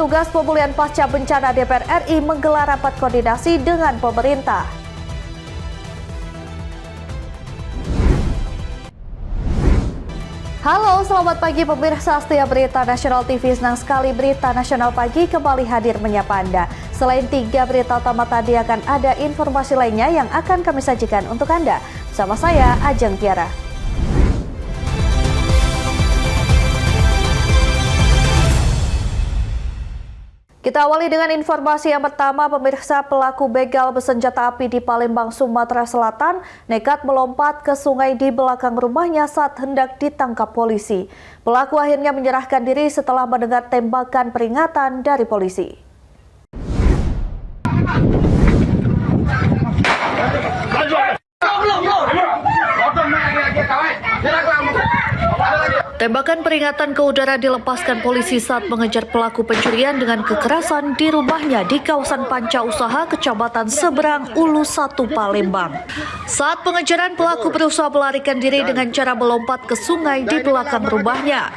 Tugas pemulihan pasca bencana DPR RI menggelar rapat koordinasi dengan pemerintah. Halo, selamat pagi pemirsa setia Berita Nasional TV. Senang sekali Berita Nasional Pagi kembali hadir menyapa Anda. Selain 3 berita utama tadi, akan ada informasi lainnya yang akan kami sajikan untuk Anda. Bersama saya, Ajeng Tiara. Kita awali dengan informasi yang pertama, pemirsa. Pelaku begal bersenjata api di Palembang, Sumatera Selatan nekat melompat ke sungai di belakang rumahnya saat hendak ditangkap polisi. Pelaku akhirnya menyerahkan diri setelah mendengar tembakan peringatan dari polisi. Tembakan peringatan ke udara dilepaskan polisi saat mengejar pelaku pencurian dengan kekerasan di rumahnya di kawasan Panca Usaha, Kecamatan Seberang, Ulu 1, Palembang. Saat pengejaran, pelaku berusaha melarikan diri dengan cara melompat ke sungai di belakang rumahnya.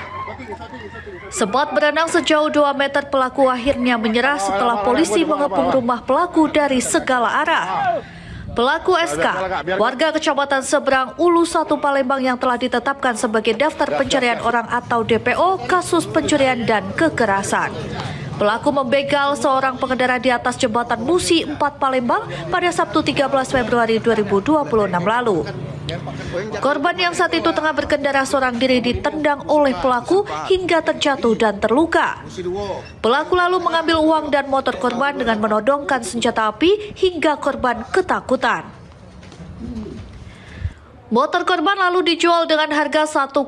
Sempat berenang sejauh 2 meter, pelaku akhirnya menyerah setelah polisi mengepung rumah pelaku dari segala arah. Pelaku SK, warga Kecamatan Seberang, Ulu 1, Palembang yang telah ditetapkan sebagai daftar pencarian orang atau DPO kasus pencurian dan kekerasan. Pelaku membegal seorang pengendara di atas jembatan Musi 4, Palembang pada Sabtu 13 Februari 2026 lalu. Korban yang saat itu tengah berkendara seorang diri ditendang oleh pelaku hingga terjatuh dan terluka. Pelaku lalu mengambil uang dan motor korban dengan menodongkan senjata api hingga korban ketakutan. Motor korban lalu dijual dengan harga 1,6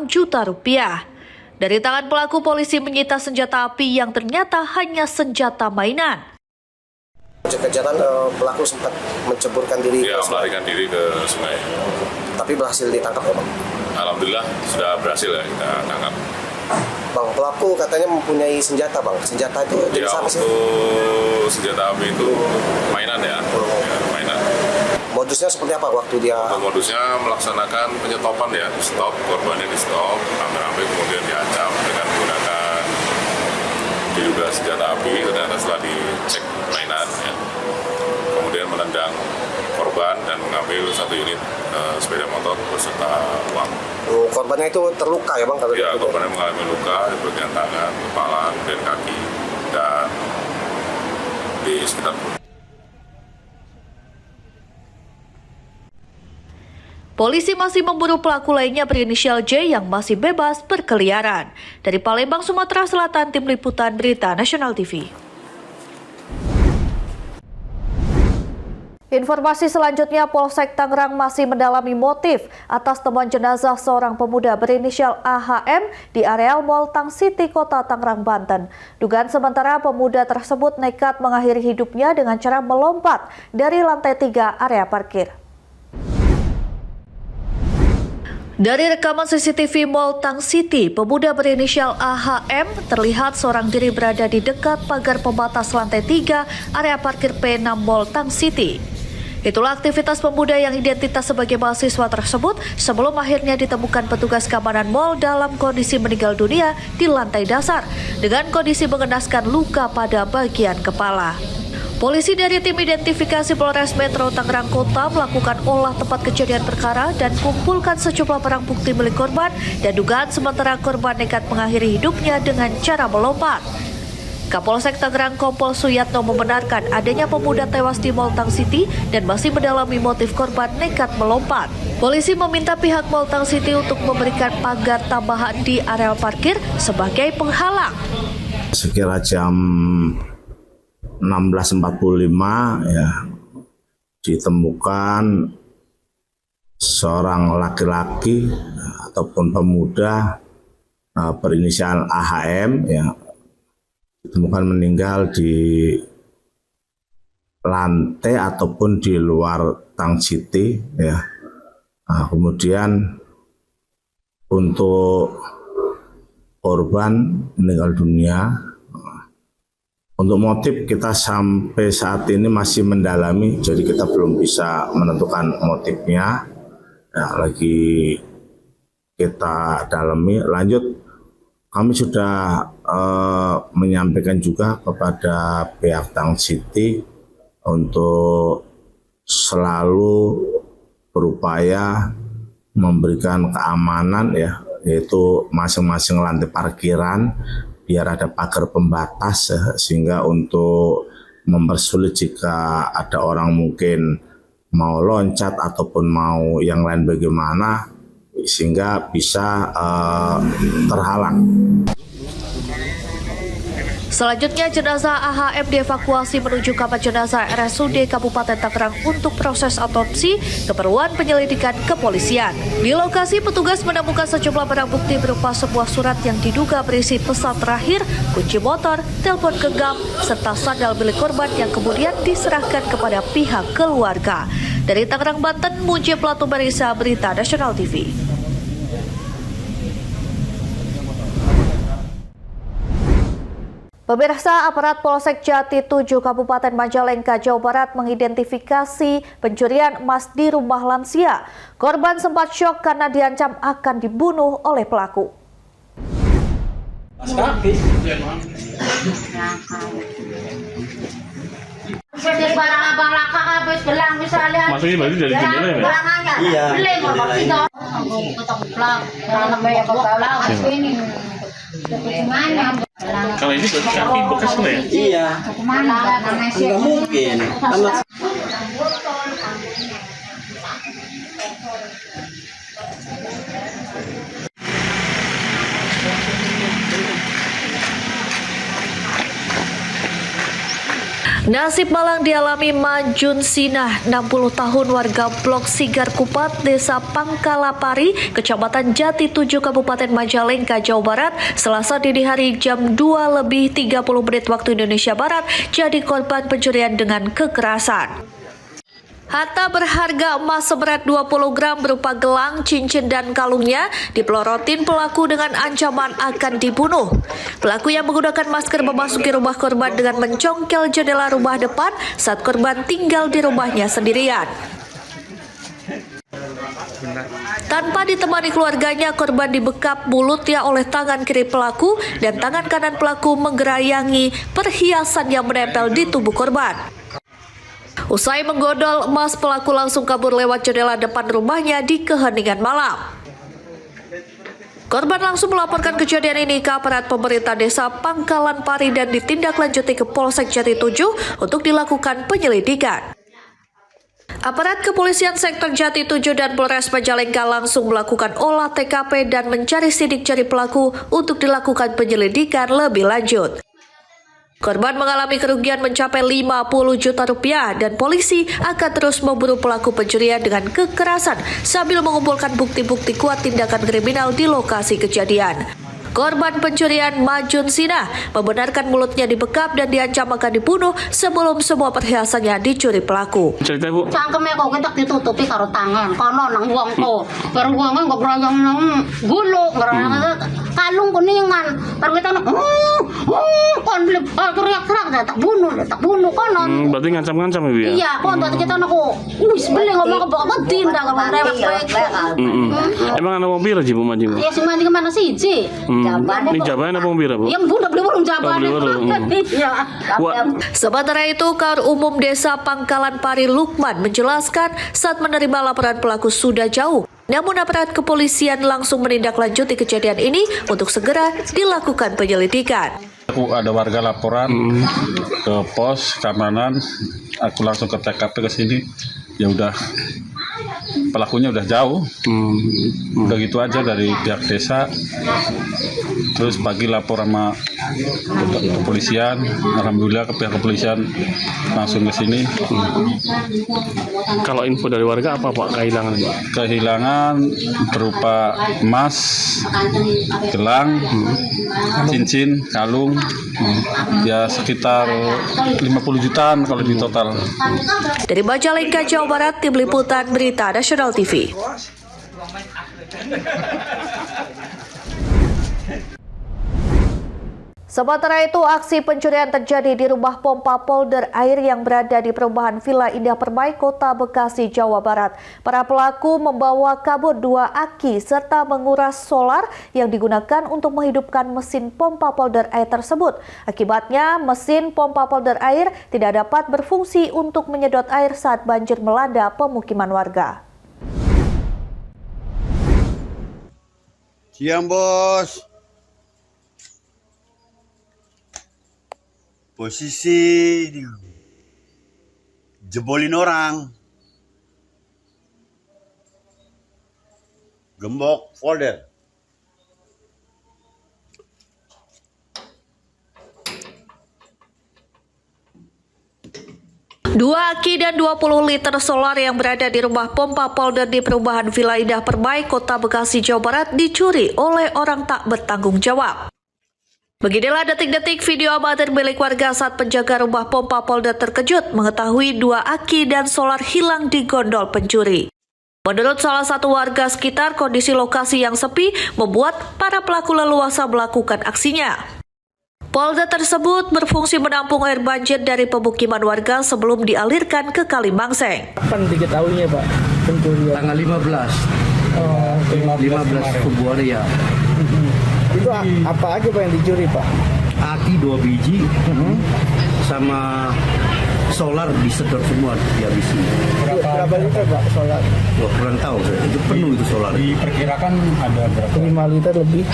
juta rupiah. Dari tangan pelaku, polisi menyita senjata api yang ternyata hanya senjata mainan. Kejadian pelaku sempat menceburkan diri melarikan diri ke sungai. Tapi berhasil ditangkap ya, Bang? Alhamdulillah sudah berhasil ya kita tangkap. Bang, pelaku katanya mempunyai senjata, Bang. Senjata itu jenis apa sih? Untuk senjata api itu mainan ya, mainan. Modusnya seperti apa waktu dia? Untuk modusnya melaksanakan penyetopan ya, di stop, korbannya di stop, rame-rame kemudian diancam dengan menggunakan diduga senjata api. Ternyata setelah dicek mainan ya, kemudian menendang korban dan mengambil 1 unit sepeda motor beserta uang. Korbannya itu terluka ya, Bang? Ya, korbannya mengalami luka di bagian tangan, kepala, dan kaki, dan di sekitar. Polisi masih memburu pelaku lainnya berinisial J yang masih bebas berkeliaran. Dari Palembang, Sumatera Selatan, Tim Liputan Berita Nasional TV. Informasi selanjutnya, Polsek Tangerang masih mendalami motif atas temuan jenazah seorang pemuda berinisial AHM di areal Mall Tang City, Kota Tangerang, Banten. Dugaan sementara, pemuda tersebut nekat mengakhiri hidupnya dengan cara melompat dari lantai 3 area parkir. Dari rekaman CCTV Mall Tang City, pemuda berinisial AHM terlihat seorang diri berada di dekat pagar pembatas lantai 3 area parkir P6 Mall Tang City. Itulah aktivitas pemuda yang identitas sebagai mahasiswa tersebut sebelum akhirnya ditemukan petugas keamanan mal dalam kondisi meninggal dunia di lantai dasar dengan kondisi mengenaskan luka pada bagian kepala. Polisi dari tim identifikasi Polres Metro Tangerang Kota melakukan olah tempat kejadian perkara dan kumpulkan sejumlah barang bukti milik korban dan dugaan sementara korban nekat mengakhiri hidupnya dengan cara melompat. Kapolsek Tangerang Kompol Suyatno membenarkan adanya pemuda tewas di Mall Tang City dan masih mendalami motif korban nekat melompat. Polisi meminta pihak Mall Tang City untuk memberikan pagar tambahan di areal parkir sebagai penghalang. Sekira jam 16.45 ya, ditemukan seorang laki-laki ataupun pemuda berinisial AHM ya, ditemukan meninggal di lantai ataupun di luar Tang City ya. Kemudian untuk korban meninggal dunia. Untuk motif kita sampai saat ini masih mendalami, jadi kita belum bisa menentukan motifnya. Ya, lagi kita dalami. Lanjut, kami sudah menyampaikan juga kepada pihak Tang City untuk selalu berupaya memberikan keamanan ya, yaitu masing-masing lantai parkiran biar ada pagar pembatas ya, sehingga untuk mempersulit jika ada orang mungkin mau loncat ataupun mau yang lain bagaimana, sehingga bisa terhalang. Selanjutnya, jenazah AHM dievakuasi menuju kamar jenazah RSUD Kabupaten Tangerang untuk proses otopsi keperluan penyelidikan kepolisian. Di lokasi, petugas menemukan sejumlah barang bukti berupa sebuah surat yang diduga berisi pesan terakhir, kunci motor, telepon genggam, serta sandal milik korban yang kemudian diserahkan kepada pihak keluarga. Dari Tangerang, Banten, Mujib Latu Barisa, Berita Nasional TV. Pemirsa, aparat Polsek Jati 7 Kabupaten Majalengka, Jawa Barat mengidentifikasi pencurian emas di rumah lansia. Korban sempat syok karena diancam akan dibunuh oleh pelaku. Barang abang laka habis gelang misalnya. Maksudnya berarti dari jendela ya? Iya. Kalau ini berarti kaki bekas lah ya? Iya, nggak mungkin. Nasib malang dialami Majun Sinah, 60 tahun warga Blok Sigar Kupat, Desa Pangkalapari, Kecamatan Jati 7, Kabupaten Majalengka, Jawa Barat, Selasa dini hari jam 2:30 waktu Indonesia Barat, jadi korban pencurian dengan kekerasan. Harta berharga emas seberat 20 gram berupa gelang, cincin, dan kalungnya dipelorotin pelaku dengan ancaman akan dibunuh. Pelaku yang menggunakan masker memasuki rumah korban dengan mencongkel jendela rumah depan saat korban tinggal di rumahnya sendirian. Tanpa ditemani keluarganya, korban dibekap mulutnya oleh tangan kiri pelaku dan tangan kanan pelaku menggerayangi perhiasan yang menempel di tubuh korban. Usai menggodol emas, pelaku langsung kabur lewat jendela depan rumahnya di keheningan malam. Korban langsung melaporkan kejadian ini ke aparat pemerintah desa Pangkalan Pari dan ditindaklanjuti ke Polsek Jati 7 untuk dilakukan penyelidikan. Aparat kepolisian sektor Jati 7 dan Polres Majalengka langsung melakukan olah TKP dan mencari sidik jari pelaku untuk dilakukan penyelidikan lebih lanjut. Korban mengalami kerugian mencapai 50 juta rupiah dan polisi akan terus memburu pelaku pencurian dengan kekerasan sambil mengumpulkan bukti-bukti kuat tindakan kriminal di lokasi kejadian. Korban pencurian Majun Sinah membenarkan mulutnya dibekap dan diancam akan dibunuh sebelum semua perhiasannya dicuri pelaku. Cerita Bu. Cangkeme kok kita ditutupi karo tangan, kono nang wong to. Baru wonge nggo brayang nang gulu, ngerana kalung kuningan. Baru kita kon teriak-teriak tak bunuh kono. Berarti ngancam-ngancam ya? Iya, kon tadi kita naku. Wis beli ngomong ke tindak kalau rewek baik. Emang ana wong pira Ji Bu Manji? Ya sing mandi kemana siji? Ini jabanan apa wong pira Bu? Yang bunda beli belum jaban. Iya. Sementara itu, Kar Umum Desa Pangkalan Pari Lukman menjelaskan saat menerima laporan pelaku sudah jauh. Namun aparat kepolisian langsung menindaklanjuti kejadian ini untuk segera dilakukan penyelidikan. Aku ada warga laporan ke pos keamanan, aku langsung ke TKP ke sini. Ya udah, pelakunya udah jauh, udah gitu aja dari pihak desa. Terus pagi lapor sama kepolisian, alhamdulillah ke pihak kepolisian langsung ke sini. Kalau info dari warga apa Pak kehilangan? Kehilangan berupa emas, gelang, cincin, kalung, ya sekitar 50 jutaan kalau di total. Dari Majalengka, Jawa Barat, Tim Liputan Berita Nasional TV. Sementara itu, aksi pencurian terjadi di rumah pompa polder air yang berada di perumahan Villa Indah Permai, Kota Bekasi, Jawa Barat. Para pelaku membawa kabur 2 aki serta menguras solar yang digunakan untuk menghidupkan mesin pompa polder air tersebut. Akibatnya, mesin pompa polder air tidak dapat berfungsi untuk menyedot air saat banjir melanda pemukiman warga. Siang, Bos. Posisi jebolin orang, gembok folder. 2 aki dan 20 liter solar yang berada di rumah pompa polder di perumahan Villa Indah Permai, Kota Bekasi, Jawa Barat dicuri oleh orang tak bertanggung jawab. Beginilah detik-detik video amatir milik warga saat penjaga rumah pompa polder terkejut mengetahui 2 aki dan solar hilang di gondol pencuri. Menurut salah satu warga sekitar, kondisi lokasi yang sepi membuat para pelaku leluasa melakukan aksinya. Polder tersebut berfungsi menampung air banjir dari pemukiman warga sebelum dialirkan ke Kali Bangseng. Kapan diketahuinya Pak pencurian? Tanggal 15. 15 Februari ya. Itu apa aja Pak yang dicuri Pak? Aki 2 biji sama solar disedot semua dihabisin. Berapa liter Pak solar? Wah, kurang tahu saya. Itu penuh itu solar. Diperkirakan ada berapa? 5 liter lebih.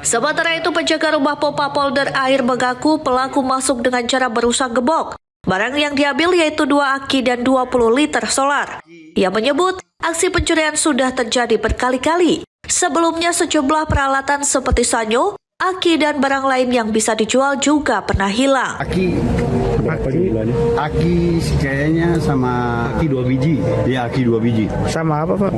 Sementara itu, penjaga rumah pompa polder air mengaku pelaku masuk dengan cara berusaha gebok. Barang yang diambil yaitu 2 aki dan 20 liter solar. Ia menyebut aksi pencurian sudah terjadi berkali-kali. Sebelumnya sejumlah peralatan seperti sanyo, aki dan barang lain yang bisa dijual juga pernah hilang. Aki kayaknya sama aki 2 biji. Ya, aki 2 biji. Sama apa Pak?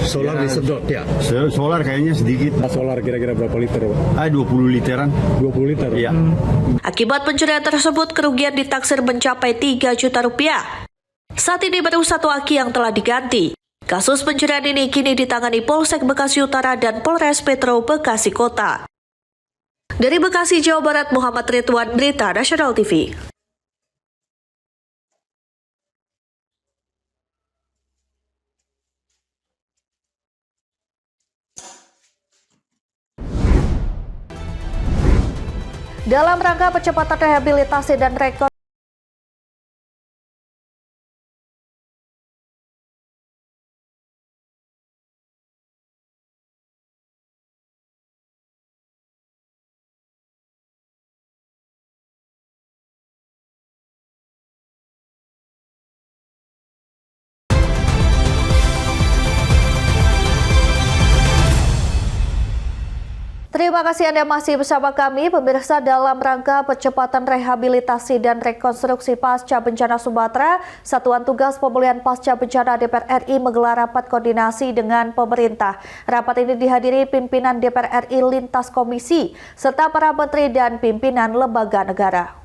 Solar disedot ya. Solar kayaknya sedikit. Solar kira-kira berapa liter Pak? 20 literan. 20 liter? Iya. Akibat pencurian tersebut, kerugian ditaksir mencapai 3 juta rupiah. Saat ini baru 1 aki yang telah diganti. Kasus pencurian ini kini ditangani Polsek Bekasi Utara dan Polres Metro Bekasi Kota. Dari Bekasi, Jawa Barat, Muhammad Ridwan, Berita Nasional TV. Dalam rangka percepatan rehabilitasi dan rekonstruksi Terima kasih Anda masih bersama kami, pemirsa. Dalam rangka percepatan rehabilitasi dan rekonstruksi pasca bencana Sumatera, Satuan Tugas Pemulihan Pasca Bencana DPR RI menggelar rapat koordinasi dengan pemerintah. Rapat ini dihadiri pimpinan DPR RI lintas komisi, serta para menteri dan pimpinan lembaga negara.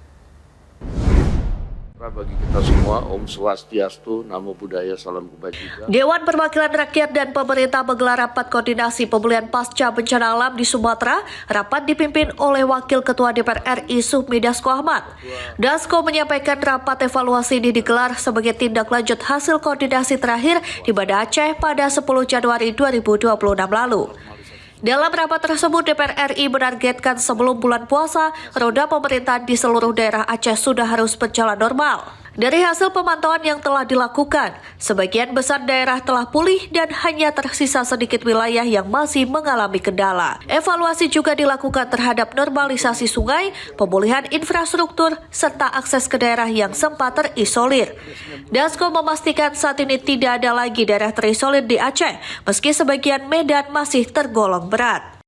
Bagi kita semua, Om Swastiastu, Namo Buddhaya, Salam Kebajikan. Dewan Perwakilan Rakyat dan pemerintah menggelar rapat koordinasi pemulihan pasca bencana alam di Sumatera. Rapat dipimpin oleh Wakil Ketua DPR RI Sufmi Dasko Ahmad. Dasko menyampaikan rapat evaluasi ini digelar sebagai tindak lanjut hasil koordinasi terakhir di Banda Aceh pada 10 Januari 2026 lalu. Dalam rapat tersebut, DPR RI menargetkan sebelum bulan puasa, roda pemerintahan di seluruh daerah Aceh sudah harus berjalan normal. Dari hasil pemantauan yang telah dilakukan, sebagian besar daerah telah pulih dan hanya tersisa sedikit wilayah yang masih mengalami kendala. Evaluasi juga dilakukan terhadap normalisasi sungai, pemulihan infrastruktur, serta akses ke daerah yang sempat terisolir. Dasko memastikan saat ini tidak ada lagi daerah terisolir di Aceh, meski sebagian medan masih tergolong berat.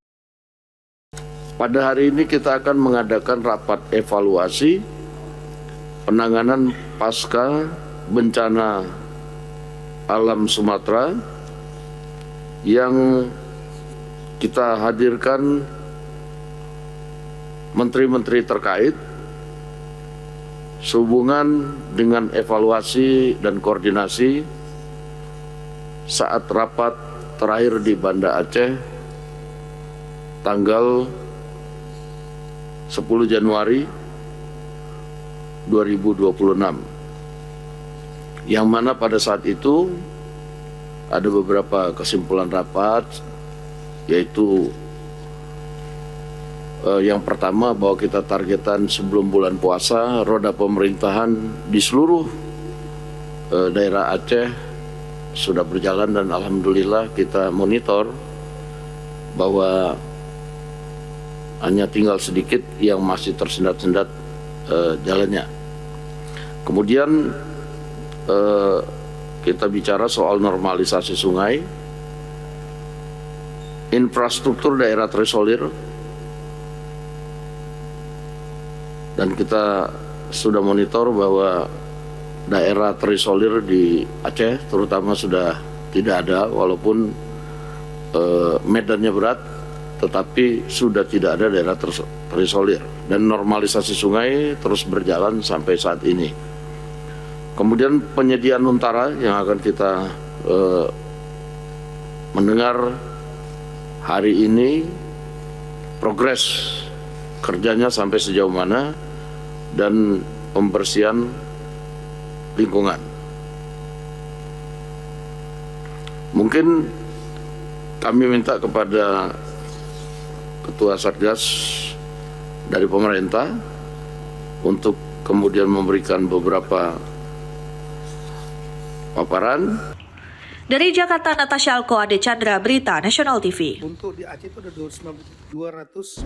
Pada hari ini kita akan mengadakan rapat evaluasi penanganan pasca bencana alam Sumatera yang kita hadirkan menteri-menteri terkait sehubungan dengan evaluasi dan koordinasi saat rapat terakhir di Banda Aceh tanggal 10 Januari 2026, yang mana pada saat itu ada beberapa kesimpulan rapat, yaitu yang pertama bahwa kita targetan sebelum bulan puasa roda pemerintahan di seluruh daerah Aceh sudah berjalan, dan alhamdulillah kita monitor bahwa hanya tinggal sedikit yang masih tersendat-sendat jalannya. Kemudian kita bicara soal normalisasi sungai, infrastruktur daerah terisolir, dan kita sudah monitor bahwa daerah terisolir di Aceh terutama sudah tidak ada, walaupun medannya berat, tetapi sudah tidak ada daerah terisolir, dan normalisasi sungai terus berjalan sampai saat ini. Kemudian penyediaan Nuntara yang akan kita mendengar hari ini progres kerjanya sampai sejauh mana, dan pembersihan lingkungan. Mungkin kami minta kepada Ketua Satgas dari pemerintah untuk kemudian memberikan beberapa paparan. Dari Jakarta, Natasha Alko, Ade Chandra, Berita Nasional TV. Untuk di Aceh itu ada 200.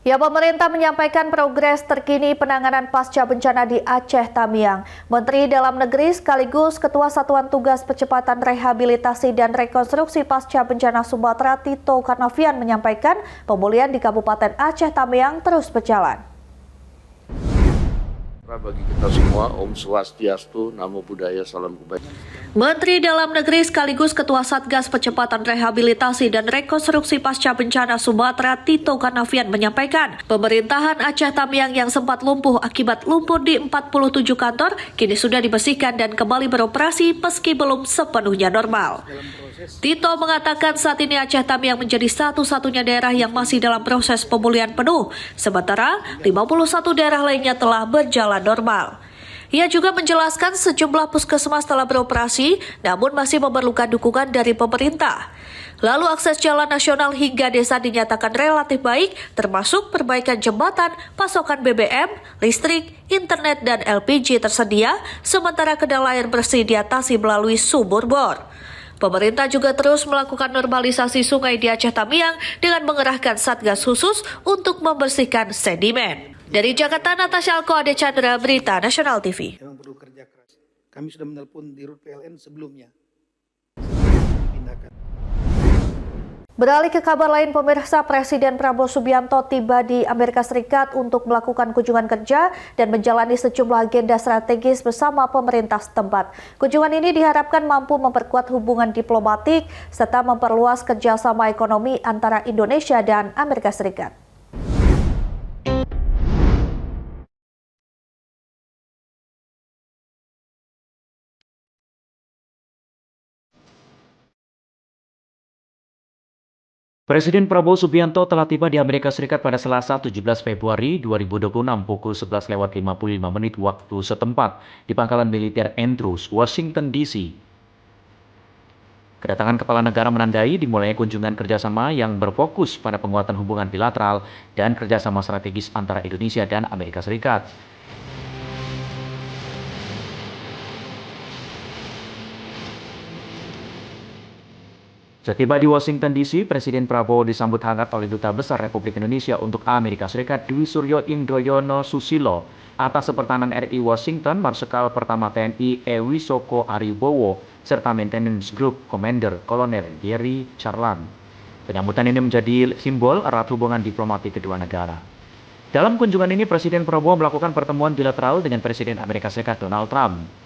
Ya, pemerintah menyampaikan progres terkini penanganan pasca bencana di Aceh Tamiang. Menteri Dalam Negeri sekaligus Ketua Satuan Tugas Percepatan Rehabilitasi dan Rekonstruksi Pasca Bencana Sumatera Tito Karnavian menyampaikan pemulihan di Kabupaten Aceh Tamiang terus berjalan. Bagi kita semua, Om Swastiastu, Namo Buddhaya, Salam Kebaikan. Menteri Dalam Negeri sekaligus Ketua Satgas Percepatan Rehabilitasi dan Rekonstruksi Pasca Bencana Sumatera Tito Karnavian menyampaikan, pemerintahan Aceh Tamiang yang sempat lumpuh akibat lumpur di 47 kantor kini sudah dibersihkan dan kembali beroperasi meski belum sepenuhnya normal. Tito mengatakan saat ini Aceh Tamiang menjadi satu-satunya daerah yang masih dalam proses pemulihan penuh, sementara 51 daerah lainnya telah berjalan normal. Ia juga menjelaskan sejumlah puskesmas telah beroperasi, namun masih memerlukan dukungan dari pemerintah. Lalu akses jalan nasional hingga desa dinyatakan relatif baik, termasuk perbaikan jembatan, pasokan BBM, listrik, internet, dan LPG tersedia, sementara kendala air bersih diatasi melalui sumur bor. Pemerintah juga terus melakukan normalisasi sungai di Aceh Tamiang dengan mengerahkan satgas khusus untuk membersihkan sedimen. Dari Jakarta, Natasha Alko, Ade Chandra, Berita Nasional TV. Memang perlu kerja keras. Kami sudah menelpon di Dirut PLN sebelumnya. Beralih ke kabar lain, pemirsa, Presiden Prabowo Subianto tiba di Amerika Serikat untuk melakukan kunjungan kerja dan menjalani sejumlah agenda strategis bersama pemerintah setempat. Kunjungan ini diharapkan mampu memperkuat hubungan diplomatik serta memperluas kerjasama ekonomi antara Indonesia dan Amerika Serikat. Presiden Prabowo Subianto telah tiba di Amerika Serikat pada Selasa 17 Februari 2026 pukul 11.55 waktu setempat di pangkalan militer Andrews, Washington DC. Kedatangan kepala negara menandai dimulainya kunjungan kerjasama yang berfokus pada penguatan hubungan bilateral dan kerjasama strategis antara Indonesia dan Amerika Serikat. Setiba di Washington DC, Presiden Prabowo disambut hangat oleh Duta Besar Republik Indonesia untuk Amerika Serikat Dwi Suryo Indroyono Susilo, atas pertahanan RI Washington, Marsikal Pertama TNI Ewisoko Aribowo, serta Maintenance Group Commander Kolonel Gary Charlan. Penyambutan ini menjadi simbol erat hubungan diplomatik kedua negara. Dalam kunjungan ini, Presiden Prabowo melakukan pertemuan bilateral dengan Presiden Amerika Serikat Donald Trump.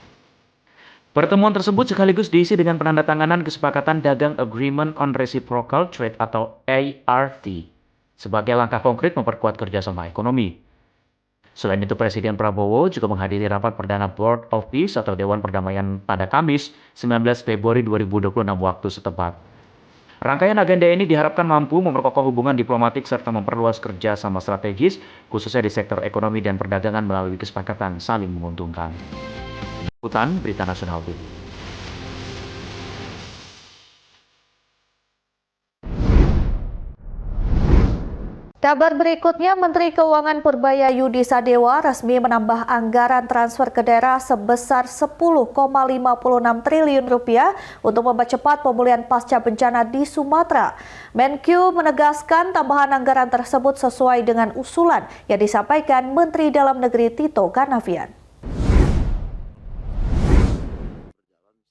Pertemuan tersebut sekaligus diisi dengan penandatanganan kesepakatan dagang Agreement on Reciprocal Trade atau ART sebagai langkah konkret memperkuat kerjasama ekonomi. Selain itu, Presiden Prabowo juga menghadiri rapat perdana Board of Peace atau Dewan Perdamaian pada Kamis 19 Februari 2026 waktu setempat. Rangkaian agenda ini diharapkan mampu memperkokoh hubungan diplomatik serta memperluas kerjasama strategis, khususnya di sektor ekonomi dan perdagangan melalui kesepakatan saling menguntungkan. Liputan Berita Nasional TV. Kabar berikutnya, Menteri Keuangan Purbaya Yudi Sadewa resmi menambah anggaran transfer ke daerah sebesar 10,56 triliun rupiah untuk mempercepat pemulihan pasca bencana di Sumatera. Menkyu menegaskan tambahan anggaran tersebut sesuai dengan usulan yang disampaikan Menteri Dalam Negeri Tito Karnavian.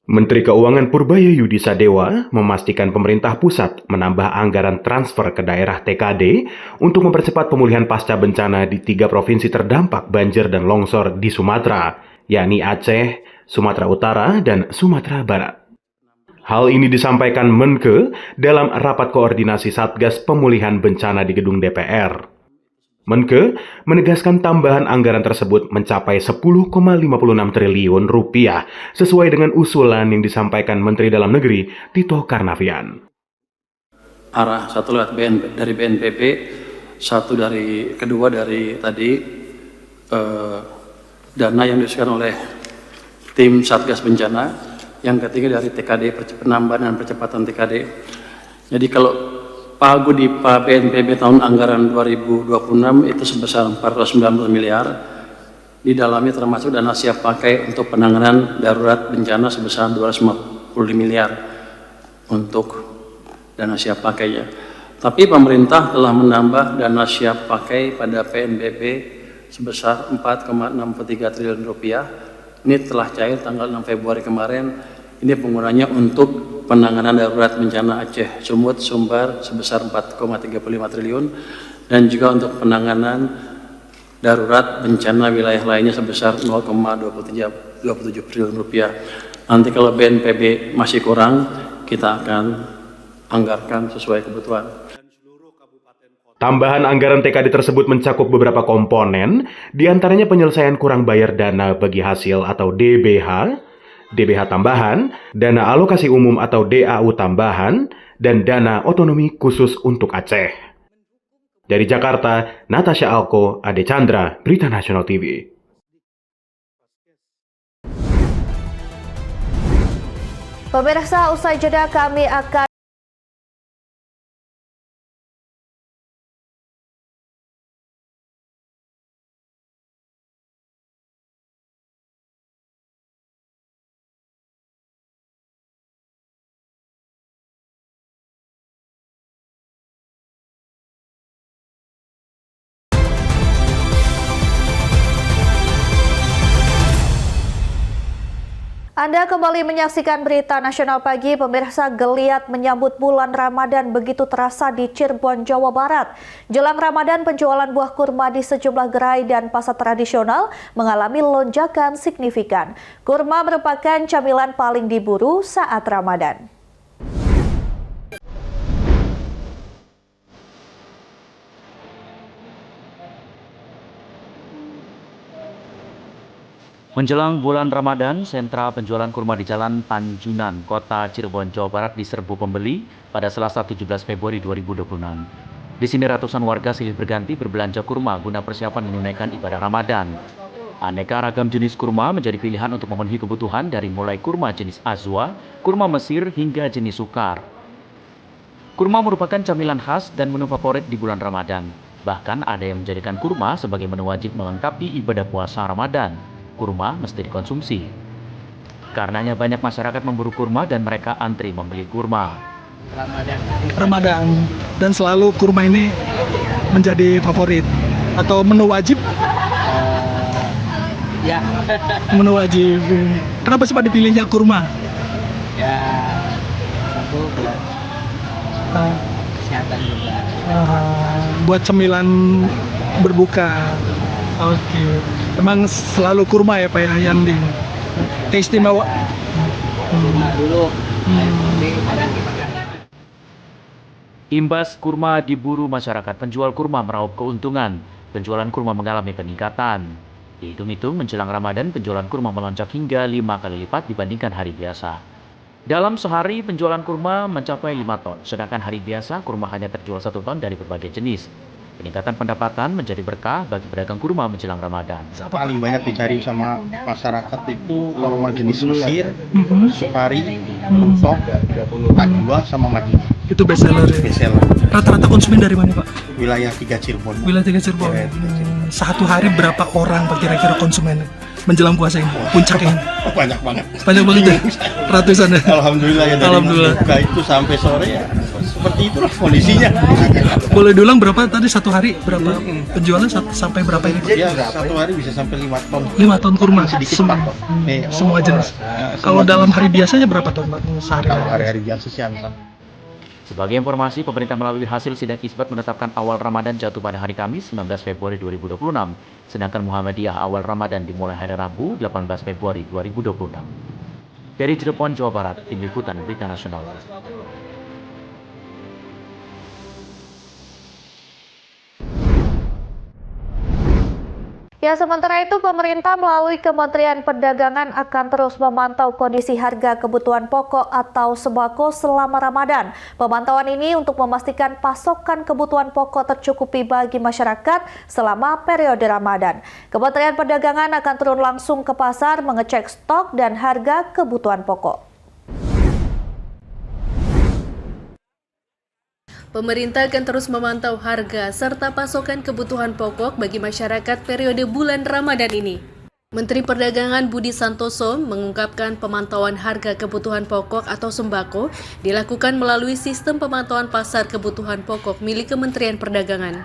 Menteri Keuangan Purbaya Yudi Sadewa memastikan pemerintah pusat menambah anggaran transfer ke daerah TKD untuk mempercepat pemulihan pasca bencana di 3 provinsi terdampak banjir dan longsor di Sumatera, yakni Aceh, Sumatera Utara, dan Sumatera Barat. Hal ini disampaikan Menke dalam rapat koordinasi Satgas Pemulihan Bencana di Gedung DPR. Menke menegaskan tambahan anggaran tersebut mencapai 10,56 triliun rupiah sesuai dengan usulan yang disampaikan Menteri Dalam Negeri Tito Karnavian. Arah satu lewat dari BNPB, kedua dari tadi dana yang disusun oleh tim Satgas Bencana, yang ketiga dari TKD, penambahan dan percepatan TKD. Jadi kalau pagu di BNPB tahun anggaran 2026 itu sebesar 490 miliar. Di dalamnya termasuk dana siap pakai untuk penanganan darurat bencana sebesar 250 miliar untuk dana siap pakainya. Tapi pemerintah telah menambah dana siap pakai pada PNBP sebesar 4,63 triliun rupiah. Ini telah cair tanggal 6 Februari kemarin. Ini penggunanya untuk penanganan darurat bencana Aceh, Sumut, Sumbar sebesar 4,35 triliun dan juga untuk penanganan darurat bencana wilayah lainnya sebesar 0,27 triliun rupiah. Nanti kalau BNPB masih kurang, kita akan anggarkan sesuai kebutuhan. Tambahan anggaran TKD tersebut mencakup beberapa komponen, diantaranya penyelesaian kurang bayar dana bagi hasil atau DBH, DBH tambahan, dana alokasi umum atau DAU tambahan, dan dana otonomi khusus untuk Aceh. Dari Jakarta, Natasha Alko, Ade Chandra, Berita Nasional TV. Pemirsa, usai jeda kami akan Anda kembali menyaksikan Berita Nasional Pagi. Pemirsa, geliat menyambut bulan Ramadan begitu terasa di Cirebon, Jawa Barat. Jelang Ramadan, penjualan buah kurma di sejumlah gerai dan pasar tradisional mengalami lonjakan signifikan. Kurma merupakan camilan paling diburu saat Ramadan. Menjelang bulan Ramadan, sentra penjualan kurma di Jalan Tanjunan, Kota Cirebon, Jawa Barat diserbu pembeli pada Selasa 17 Februari 2026. Di sini ratusan warga silih berganti berbelanja kurma guna persiapan menunaikan ibadah Ramadan. Aneka ragam jenis kurma menjadi pilihan untuk memenuhi kebutuhan dari mulai kurma jenis azwa, kurma Mesir, hingga jenis sukar. Kurma merupakan camilan khas dan menu favorit di bulan Ramadan. Bahkan ada yang menjadikan kurma sebagai menu wajib melengkapi ibadah puasa Ramadan. Kurma mesti dikonsumsi. Karenanya banyak masyarakat memburu kurma dan mereka antri membeli kurma. Ramadan dan selalu kurma ini menjadi favorit atau menu wajib. Ya. Menu wajib. Kenapa sih Pak dipilihnya kurma? Ya, satu buat kesehatan juga. Buat cemilan berbuka. Oke. Emang selalu kurma ya Pak ya yang di istimewa. Kurma dulu. Imbas kurma diburu masyarakat, penjual kurma meraup keuntungan. Penjualan kurma mengalami peningkatan. Dihitung-hitung menjelang Ramadan, penjualan kurma melonjak hingga 5 kali lipat dibandingkan hari biasa. Dalam sehari penjualan kurma mencapai 5 ton, sedangkan hari biasa kurma hanya terjual 1 ton dari berbagai jenis. Peningkatan pendapatan menjadi berkah bagi pedagang kurma menjelang Ramadan. Paling banyak dicari sama masyarakat itu kurma jenis Mesir, Sukari, Mentok, Tajwa, sama Madinah. Itu best seller. Rata-rata konsumen dari mana, Pak? Wilayah 3 Cirebon. Wilayah 3 Cirebon. Satu hari berapa orang Pak kira-kira konsumen menjelang puasa ini? Puncaknya? Banyak banget. Banyak banget ya? Ratusan ya? Alhamdulillah ya, dari Alhamdulillah. buka itu sampai sore ya seperti itulah kondisinya. Boleh diulang berapa tadi satu hari? Berapa penjualan sampai berapa ini? Ya, satu hari bisa sampai 5 ton. 5 ton kurma? Sedikit 4 ton. Semua jenis? Kalau dalam hari biasanya berapa ton Pak? Sehari? Kalau hari-hari biasa sih angka. Sebagai informasi, pemerintah melalui hasil sidang isbat menetapkan awal Ramadan jatuh pada hari Kamis 19 Februari 2026, sedangkan Muhammadiyah awal Ramadan dimulai hari Rabu 18 Februari 2026. Dari Cirebon, Jawa Barat, Tim Liputan Berita Nasional. Ya, sementara itu pemerintah melalui Kementerian Perdagangan akan terus memantau kondisi harga kebutuhan pokok atau sembako selama Ramadan. Pemantauan ini untuk memastikan pasokan kebutuhan pokok tercukupi bagi masyarakat selama periode Ramadan. Kementerian Perdagangan akan turun langsung ke pasar mengecek stok dan harga kebutuhan pokok. Pemerintah akan terus memantau harga serta pasokan kebutuhan pokok bagi masyarakat periode bulan Ramadan ini. Menteri Perdagangan Budi Santoso mengungkapkan pemantauan harga kebutuhan pokok atau sembako dilakukan melalui sistem pemantauan pasar kebutuhan pokok milik Kementerian Perdagangan.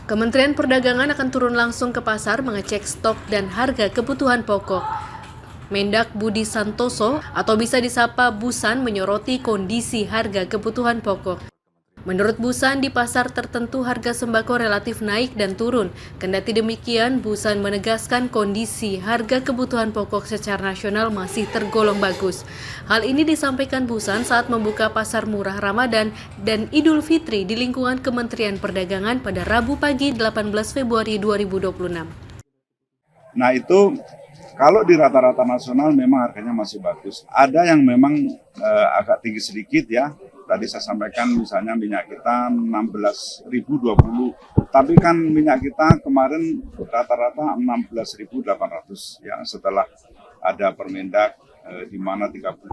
Kementerian Perdagangan akan turun langsung ke pasar mengecek stok dan harga kebutuhan pokok. Mendak Budi Santoso atau bisa disapa Busan menyoroti kondisi harga kebutuhan pokok. Menurut Busan, di pasar tertentu harga sembako relatif naik dan turun. Kendati demikian, Busan menegaskan kondisi harga kebutuhan pokok secara nasional masih tergolong bagus. Hal ini disampaikan Busan saat membuka pasar murah Ramadan dan Idul Fitri di lingkungan Kementerian Perdagangan pada Rabu pagi 18 Februari 2026. Nah itu kalau di rata-rata nasional memang harganya masih bagus. Ada yang memang agak tinggi sedikit ya. Tadi saya sampaikan misalnya minyak kita 16.020, tapi kan minyak kita kemarin rata-rata 16.800 ya setelah ada Permendak di mana 35%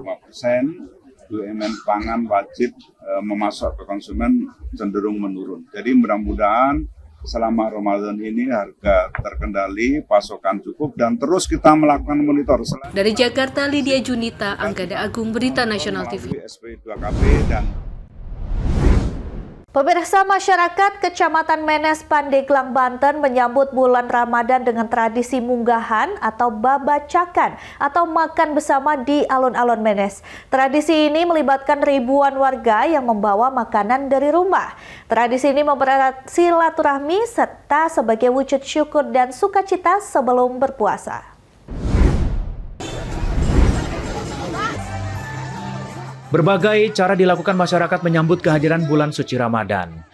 BUMN pangan wajib memasok ke konsumen cenderung menurun. Jadi mudah-mudahan selama Ramadan ini harga terkendali, pasokan cukup, dan terus kita melakukan monitor. Dari Jakarta, Lydia Junita, Anggada Agung, Berita Nasional TV. SP2KB dan Pemirsa, masyarakat Kecamatan Menes, Pandeglang, Banten menyambut bulan Ramadan dengan tradisi munggahan atau babacakan atau makan bersama di alun-alun Menes. Tradisi ini melibatkan ribuan warga yang membawa makanan dari rumah. Tradisi ini mempererat silaturahmi serta sebagai wujud syukur dan sukacita sebelum berpuasa. Berbagai cara dilakukan masyarakat menyambut kehadiran bulan suci Ramadan.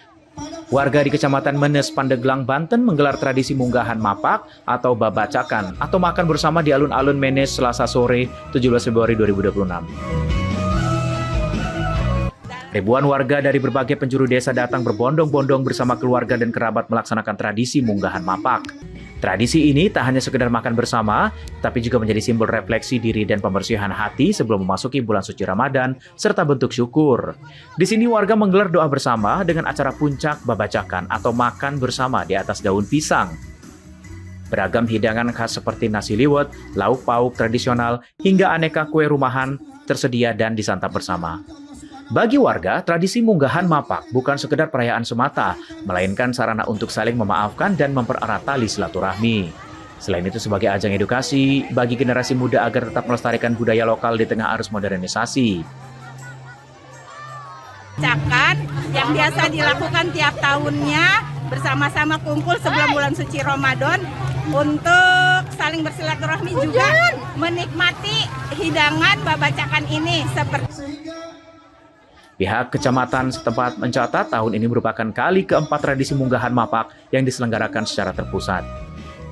Warga di Kecamatan Menes, Pandeglang, Banten menggelar tradisi munggahan mapak atau babacakan atau makan bersama di alun-alun Menes Selasa sore 17 Februari 2026. Ribuan warga dari berbagai penjuru desa datang berbondong-bondong bersama keluarga dan kerabat melaksanakan tradisi munggahan mapak. Tradisi ini tak hanya sekedar makan bersama, tapi juga menjadi simbol refleksi diri dan pembersihan hati sebelum memasuki bulan suci Ramadan, serta bentuk syukur. Di sini warga menggelar doa bersama dengan acara puncak babacakan atau makan bersama di atas daun pisang. Beragam hidangan khas seperti nasi liwet, lauk pauk tradisional, hingga aneka kue rumahan tersedia dan disantap bersama. Bagi warga, tradisi munggahan mapak bukan sekedar perayaan semata, melainkan sarana untuk saling memaafkan dan mempererat tali silaturahmi. Selain itu sebagai ajang edukasi bagi generasi muda agar tetap melestarikan budaya lokal di tengah arus modernisasi. Babacakan yang biasa dilakukan tiap tahunnya bersama-sama kumpul sebelum bulan suci Ramadan untuk saling bersilaturahmi juga menikmati hidangan babacakan ini seperti. Pihak kecamatan setempat mencatat tahun ini merupakan kali keempat tradisi munggahan mapak yang diselenggarakan secara terpusat.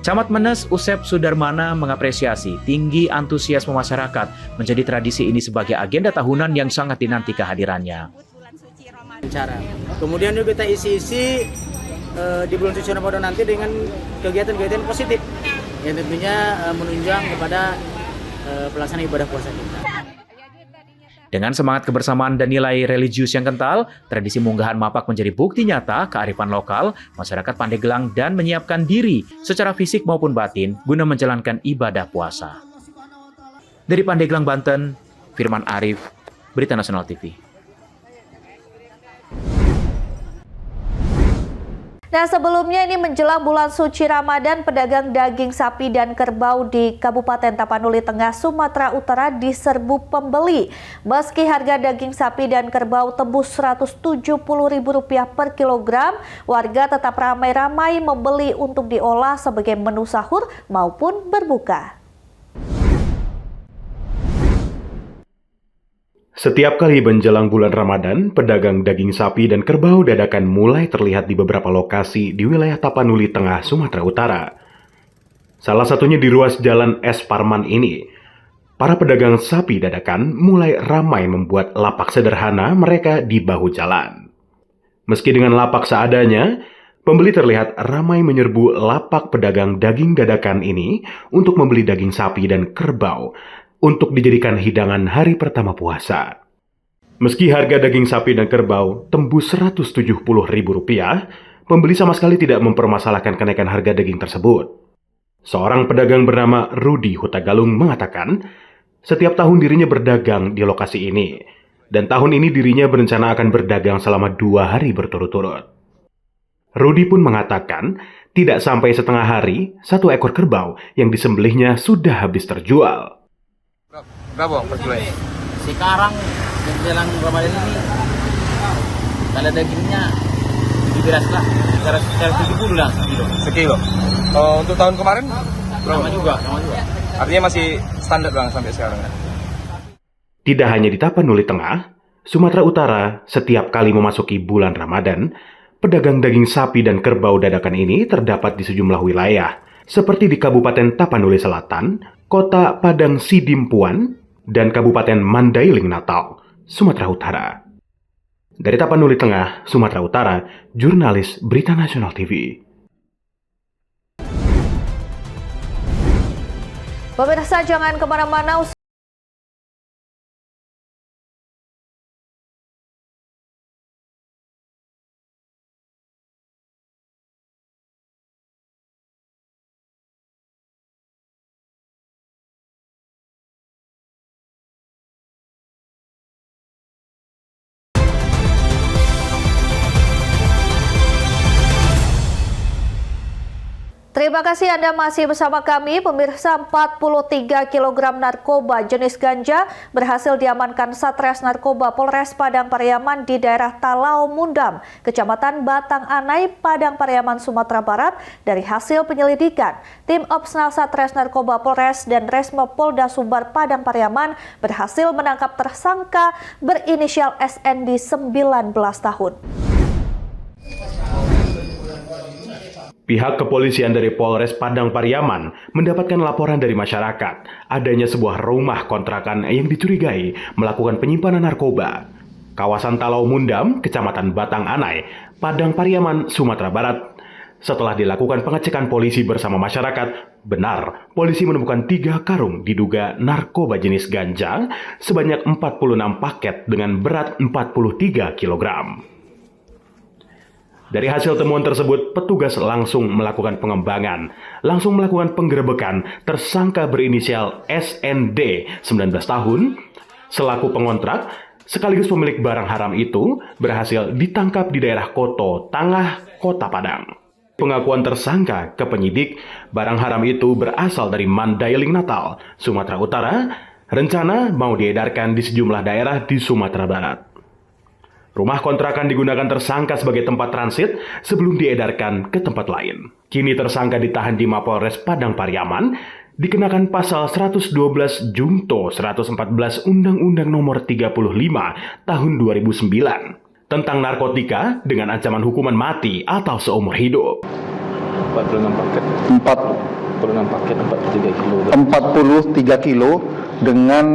Camat Menes Usep Sudarmana mengapresiasi tinggi antusiasme masyarakat menjadi tradisi ini sebagai agenda tahunan yang sangat dinanti kehadirannya. Kemudian juga kita isi-isi di bulan suci Ramadan nanti dengan kegiatan-kegiatan positif yang tentunya menunjang kepada pelaksanaan ibadah puasa kita. Dengan semangat kebersamaan dan nilai religius yang kental, tradisi munggahan mapak menjadi bukti nyata kearifan lokal masyarakat Pandeglang dan menyiapkan diri secara fisik maupun batin guna menjalankan ibadah puasa. Dari Pandeglang, Banten, Firman Arif, Berita Nasional TV. Nah, sebelumnya ini menjelang bulan suci Ramadan, pedagang daging sapi dan kerbau di Kabupaten Tapanuli Tengah, Sumatera Utara diserbu pembeli. Meski harga daging sapi dan kerbau tembus Rp170.000 per kilogram, warga tetap ramai-ramai membeli untuk diolah sebagai menu sahur maupun berbuka. Setiap kali menjelang bulan Ramadan, pedagang daging sapi dan kerbau dadakan mulai terlihat di beberapa lokasi di wilayah Tapanuli Tengah, Sumatera Utara. Salah satunya di ruas Jalan S. Parman ini. Para pedagang sapi dadakan mulai ramai membuat lapak sederhana mereka di bahu jalan. Meski dengan lapak seadanya, pembeli terlihat ramai menyerbu lapak pedagang daging dadakan ini untuk membeli daging sapi dan kerbau untuk dijadikan hidangan hari pertama puasa. Meski harga daging sapi dan kerbau tembus Rp170.000, pembeli sama sekali tidak mempermasalahkan kenaikan harga daging tersebut. Seorang pedagang bernama Rudi Hutagalung mengatakan, setiap tahun dirinya berdagang di lokasi ini, dan tahun ini dirinya berencana akan berdagang selama 2 hari berturut-turut. Rudi pun mengatakan, tidak sampai setengah hari, 1 ekor kerbau yang disembelihnya sudah habis terjual. Berapa per kilo? Sekarang menjelang Ramadan ini kalau dagingnya beras lah, sekitar 70 lah sekilo. Untuk tahun kemarin sama juga. Artinya masih standar bang sampai sekarang. Tidak hanya di Tapanuli Tengah, Sumatera Utara, setiap kali memasuki bulan Ramadan, pedagang daging sapi dan kerbau dadakan ini terdapat di sejumlah wilayah, seperti di Kabupaten Tapanuli Selatan, Kota Padang Sidimpuan, dan Kabupaten Mandailing Natal, Sumatera Utara. Dari Tapanuli Tengah, Sumatera Utara, jurnalis Berita Nasional TV. Pemirsa, jangan kemana-mana. Terima kasih Anda masih bersama kami. Pemirsa, 43 kg narkoba jenis ganja berhasil diamankan Satres Narkoba Polres Padang Pariaman di daerah Talau Mundam, Kecamatan Batang Anai, Padang Pariaman, Sumatera Barat. Dari hasil penyelidikan, tim Opsnal Satres Narkoba Polres dan Resmo Polda Sumbar Padang Pariaman berhasil menangkap tersangka berinisial SND 19 tahun. Pihak kepolisian dari Polres Padang Pariaman mendapatkan laporan dari masyarakat adanya sebuah rumah kontrakan yang dicurigai melakukan penyimpanan narkoba. Kawasan Talau Mundam, Kecamatan Batang Anai, Padang Pariaman, Sumatera Barat. Setelah dilakukan pengecekan polisi bersama masyarakat, benar polisi menemukan 3 karung diduga narkoba jenis ganja sebanyak 46 paket dengan berat 43 kg. Dari hasil temuan tersebut, petugas langsung melakukan pengembangan, langsung melakukan penggerebekan tersangka berinisial SND 19 tahun, selaku pengontrak, sekaligus pemilik barang haram itu berhasil ditangkap di daerah Koto Tangah, Kota Padang. Pengakuan tersangka ke penyidik, barang haram itu berasal dari Mandailing Natal, Sumatera Utara, rencana mau diedarkan di sejumlah daerah di Sumatera Barat. Rumah kontrakan digunakan tersangka sebagai tempat transit sebelum diedarkan ke tempat lain. Kini tersangka ditahan di Mapolres Padang Pariaman, dikenakan pasal 112 Junto 114 Undang-Undang Nomor 35 Tahun 2009 tentang narkotika dengan ancaman hukuman mati atau seumur hidup. 46 paket. 46 paket 43 kilo. 43 kilo dengan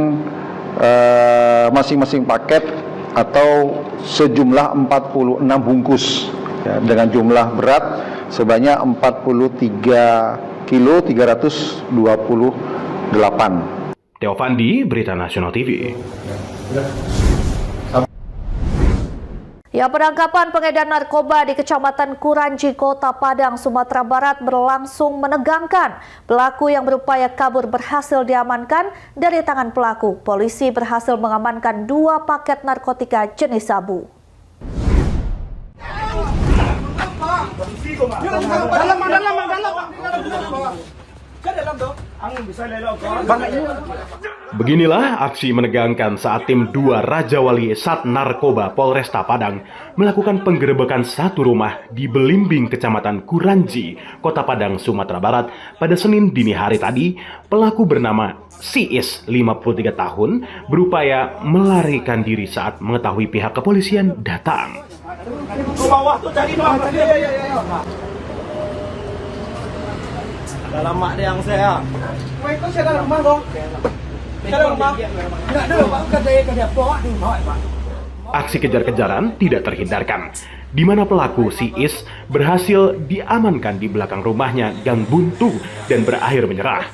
masing-masing paket atau sejumlah 46 bungkus ya, dengan jumlah berat sebanyak 43 kilo 328. Theo Fandi, Berita Nasional TV. Ya, penangkapan pengedar narkoba di Kecamatan Kuranji, Kota Padang, Sumatera Barat berlangsung menegangkan. Pelaku yang berupaya kabur berhasil diamankan dari tangan pelaku. Polisi berhasil mengamankan 2 paket narkotika jenis sabu. Beginilah aksi menegangkan saat tim 2 Raja Wali Sat Narkoba Polresta Padang melakukan penggerebekan satu rumah di Belimbing, Kecamatan Kuranji, Kota Padang, Sumatera Barat pada Senin dini hari tadi. Pelaku bernama Siis, 53 tahun, berupaya melarikan diri saat mengetahui pihak kepolisian datang. Dalam mak dia yang saya. Kau saya dalam rumah dong. Dalam rumah. Tidak ada pak kerja bawa di rumah pak. Aksi kejar-kejaran tidak terhindarkan, di mana pelaku Siis berhasil diamankan di belakang rumahnya Gang Buntu dan berakhir menyerah.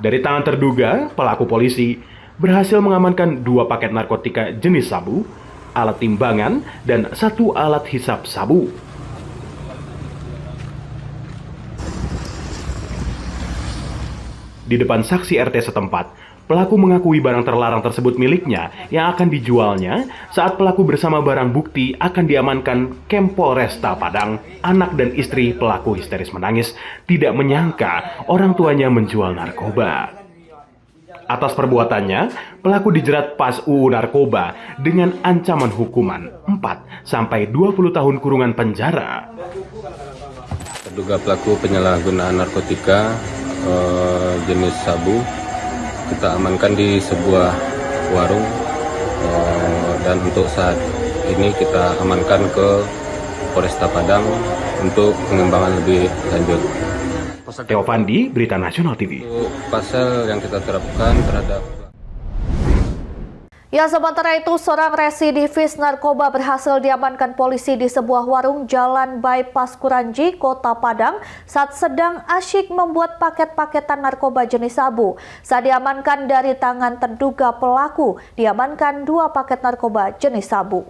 Dari tangan terduga, pelaku polisi berhasil mengamankan 2 paket narkotika jenis sabu, alat timbangan, dan 1 alat hisap sabu. Di depan saksi RT setempat, pelaku mengakui barang terlarang tersebut miliknya yang akan dijualnya. Saat pelaku bersama barang bukti akan diamankan Polresta Padang, anak dan istri pelaku histeris menangis, tidak menyangka orang tuanya menjual narkoba. Atas perbuatannya, pelaku dijerat pas UU Narkoba dengan ancaman hukuman 4-20 tahun kurungan penjara. Terduga pelaku penyalahgunaan narkotika jenis sabu kita amankan di sebuah warung, dan untuk saat ini kita amankan ke Polresta Padang untuk pengembangan lebih lanjut. Theo Fandi, Berita Nasional TV. Untuk pasal yang kita terapkan terhadap Ya, sementara itu seorang residivis narkoba berhasil diamankan polisi di sebuah warung Jalan Bypass Kuranji, Kota Padang saat sedang asyik membuat paket-paketan narkoba jenis sabu. Saat diamankan dari tangan terduga pelaku, diamankan 2 paket narkoba jenis sabu.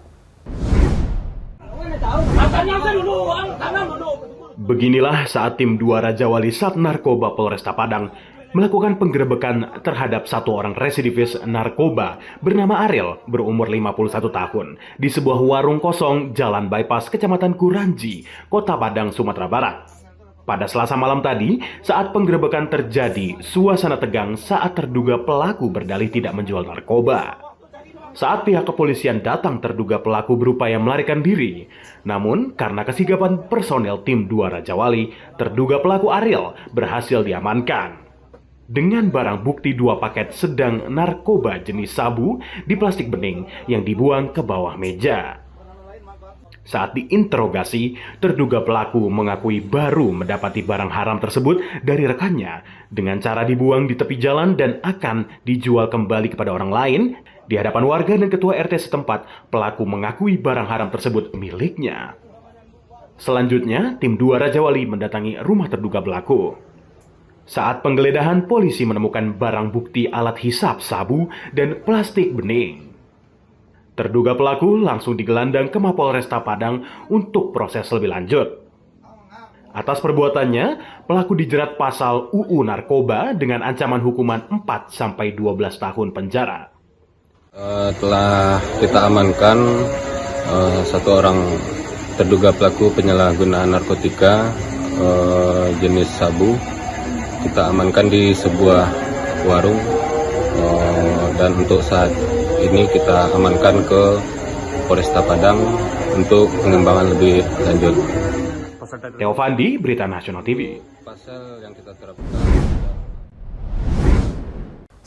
Beginilah saat tim 2 Raja Wali Sat Narkoba Polresta Padang melakukan penggerebekan terhadap 1 orang residivis narkoba bernama Ariel, berumur 51 tahun, di sebuah warung kosong Jalan Bypass, Kecamatan Kuranji, Kota Padang, Sumatera Barat. Pada Selasa malam tadi, saat penggerebekan terjadi, suasana tegang saat terduga pelaku berdalih tidak menjual narkoba. Saat pihak kepolisian datang, terduga pelaku berupaya melarikan diri. Namun, karena kesigapan personel tim 2 Raja Wali, terduga pelaku Ariel berhasil diamankan dengan barang bukti 2 paket sedang narkoba jenis sabu di plastik bening yang dibuang ke bawah meja. Saat diinterogasi, terduga pelaku mengakui baru mendapati barang haram tersebut dari rekannya dengan cara dibuang di tepi jalan dan akan dijual kembali kepada orang lain. Di hadapan warga dan ketua RT setempat, pelaku mengakui barang haram tersebut miliknya. Selanjutnya, tim 2 Raja Wali mendatangi rumah terduga pelaku. Saat penggeledahan, polisi menemukan barang bukti alat hisap sabu dan plastik bening. Terduga pelaku langsung digelandang ke Mapolresta Padang untuk proses lebih lanjut. Atas perbuatannya, pelaku dijerat pasal UU Narkoba dengan ancaman hukuman 4-12 tahun penjara. Telah kita amankan 1 orang terduga pelaku penyalahgunaan narkotika jenis sabu. Kita amankan di sebuah warung, dan untuk saat ini kita amankan ke Polresta Padang untuk pengembangan lebih lanjut. Theo Fandi, Berita Nasional TV. Pasal yang kita terapkan.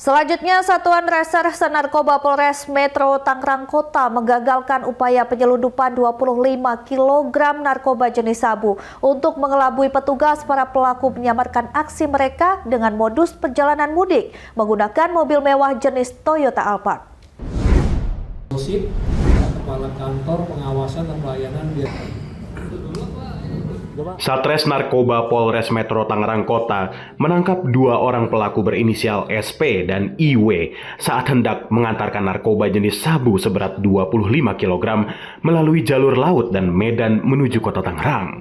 Selanjutnya, Satuan Reserse Narkoba Polres Metro Tangerang Kota menggagalkan upaya penyelundupan 25 kg narkoba jenis sabu. Untuk mengelabui petugas, para pelaku menyamarkan aksi mereka dengan modus perjalanan mudik menggunakan mobil mewah jenis Toyota Alphard. Kepala Kantor Pengawasan dan Pelayanan Satres Narkoba Polres Metro Tangerang Kota menangkap 2 orang pelaku berinisial SP dan IW saat hendak mengantarkan narkoba jenis sabu seberat 25 kg melalui jalur laut dan medan menuju kota Tangerang.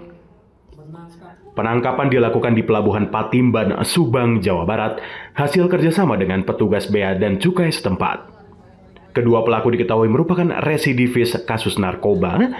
Penangkapan dilakukan di Pelabuhan Patimban, Subang, Jawa Barat, hasil kerjasama dengan petugas bea dan cukai setempat. Kedua pelaku diketahui merupakan residivis kasus narkoba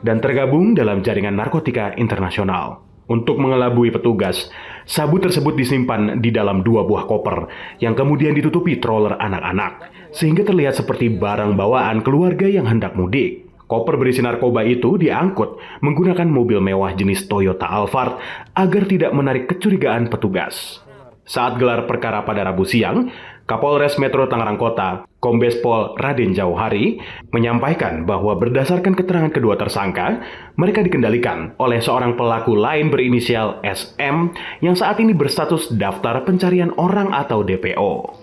dan tergabung dalam jaringan narkotika internasional. Untuk mengelabui petugas, sabu tersebut disimpan di dalam 2 buah koper yang kemudian ditutupi stroller anak-anak, sehingga terlihat seperti barang bawaan keluarga yang hendak mudik. Koper berisi narkoba itu diangkut menggunakan mobil mewah jenis Toyota Alphard agar tidak menarik kecurigaan petugas. Saat gelar perkara pada Rabu siang, Kapolres Metro Tangerang Kota, Kombes Pol Raden Jauhari, menyampaikan bahwa berdasarkan keterangan kedua tersangka, mereka dikendalikan oleh seorang pelaku lain berinisial SM yang saat ini berstatus daftar pencarian orang atau DPO.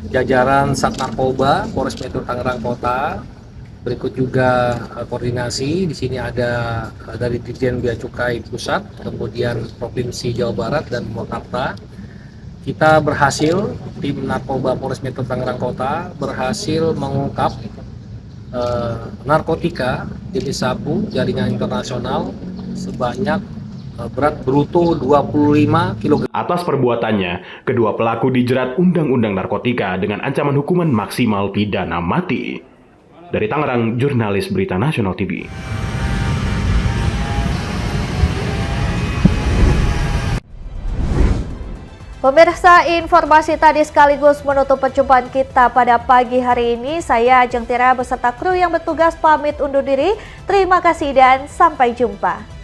jajaran Sat Narkoba Polres Metro Tangerang Kota, berikut juga koordinasi. Di sini ada dari Dirjen Bea Cukai Pusat, kemudian Provinsi Jawa Barat dan Mokarta. Kita berhasil, tim narkoba Polres Metro Tangerang Kota berhasil mengungkap narkotika jenis sabu jaringan internasional sebanyak berat bruto 25 kg. Atas perbuatannya, kedua pelaku dijerat Undang-Undang Narkotika dengan ancaman hukuman maksimal pidana mati. Dari Tangerang, jurnalis Berita Nasional TV. Pemirsa, informasi tadi sekaligus menutup perjumpaan kita pada pagi hari ini. Saya Ajeng Tira beserta kru yang bertugas pamit undur diri. Terima kasih dan sampai jumpa.